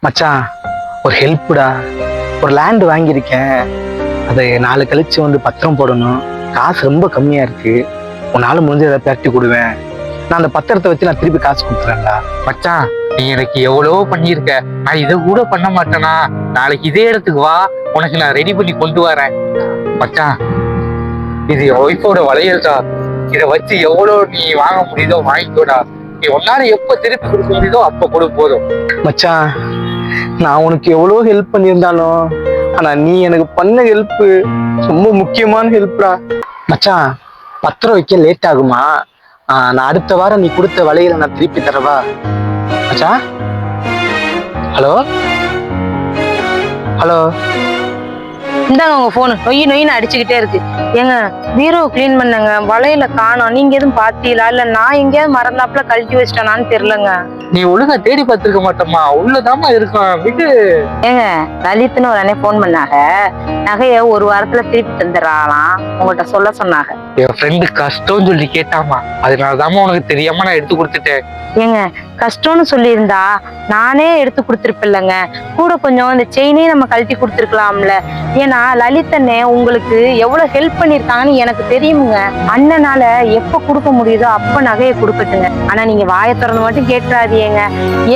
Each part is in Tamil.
மச்சான், ஒரு ஹெல்ப்டா. ஒரு லேண்ட் வாங்கியிருக்கேன். அதை நாளை கழிச்சு வந்து பத்திரம் போடணும். காசு ரொம்ப கம்மியா இருக்கு. உன்னால முடிஞ்ச ஏதாவது பேட்டி கொடுவேன். நான் அந்த பத்திரத்தை வச்சு நான் திருப்பி காசு கொடுத்துறேன்டா. மச்சான், நீ எனக்கு எவ்வளவோ பண்ணியிருக்க. நான் இதை கூட பண்ண மாட்டேனா? நாளைக்கு இதே இடத்துக்கு வா, உனக்கு நான் ரெடி பண்ணி கொண்டு வரேன். மச்சான், இது என் ஒய்ஃபோட வளையல்டா. இதை வச்சு எவ்வளவு நீ வாங்க முடியுதோ வாங்கிக்கோடா. நீ ஒன்னால எப்ப திருப்பி கொடுக்க முடியுதோ அப்ப கொடு போதும். மச்சான், நான் உனக்கு எவ்வளோ ஹெல்ப் பண்ணியிருந்தாலும் ஆனா நீ எனக்கு பண்ண ஹெல்ப் ரொம்ப முக்கியமான ஹெல்ப்டா. மச்சான், பத்திரம் வைக்க லேட் ஆகுமா? நான் அடுத்த வாரம் நீ கொடுத்த வலையில நான் திருப்பி தரவா? மச்சான், ஹலோ ஹலோ. இந்தாங்க உங்க போனு. நொயின்னு அடிச்சுக்கிட்டே இருக்கு. ஏங்க, பீரோ கிளீன் பண்ணங்க, வலையில காணோம். நீங்க எதுவும் பாத்தீங்களா? இல்ல நான் எங்கேயாவது மறந்தாப்புல கழட்டி வச்சிட்டேனான்னு தெரியலங்க. நீ ஒழுங்கா தேடி பார்த்திருக்க மாட்டோமா? உள்ளதாமா இருக்கும் விடு. ஏங்க, லலித்னு ஒரு அண்ணே போன் பண்ணாங்க. நகைய ஒரு வாரத்துல திருப்பி தந்துடுறாங்களாம். உங்கள்கிட்ட சொல்ல சொன்னாங்க. என் ஃப்ரெண்டு கஷ்டம்னு சொல்லி கேட்டாமா, அதனாலதாம்மா உனக்கு தெரியாம நான் எடுத்து கொடுத்துட்டேன். ஏங்க, கஷ்டம்னு சொல்லியிருந்தா நானே எடுத்து கொடுத்துருப்பில்லங்க. கூட கொஞ்சம் இந்த செயினே நம்ம கழட்டி கொடுத்துருக்கலாம்ல. ஏன்னா லலித் அண்ணே உங்களுக்கு எவ்வளவு ஹெல்ப் பண்ணிருக்காங்கன்னு எனக்கு தெரியுமுங்க. அண்ணனால எப்ப கொடுக்க முடியுதோ அப்ப நகையை கொடுக்கட்டுங்க. ஆனா நீங்க வாயை திறந்து மட்டும் கேட்டுறாதீங்க.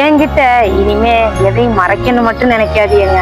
என்கிட்ட இனிமே எதையும் மறைக்கணும் மட்டும் நினைக்காதீங்க.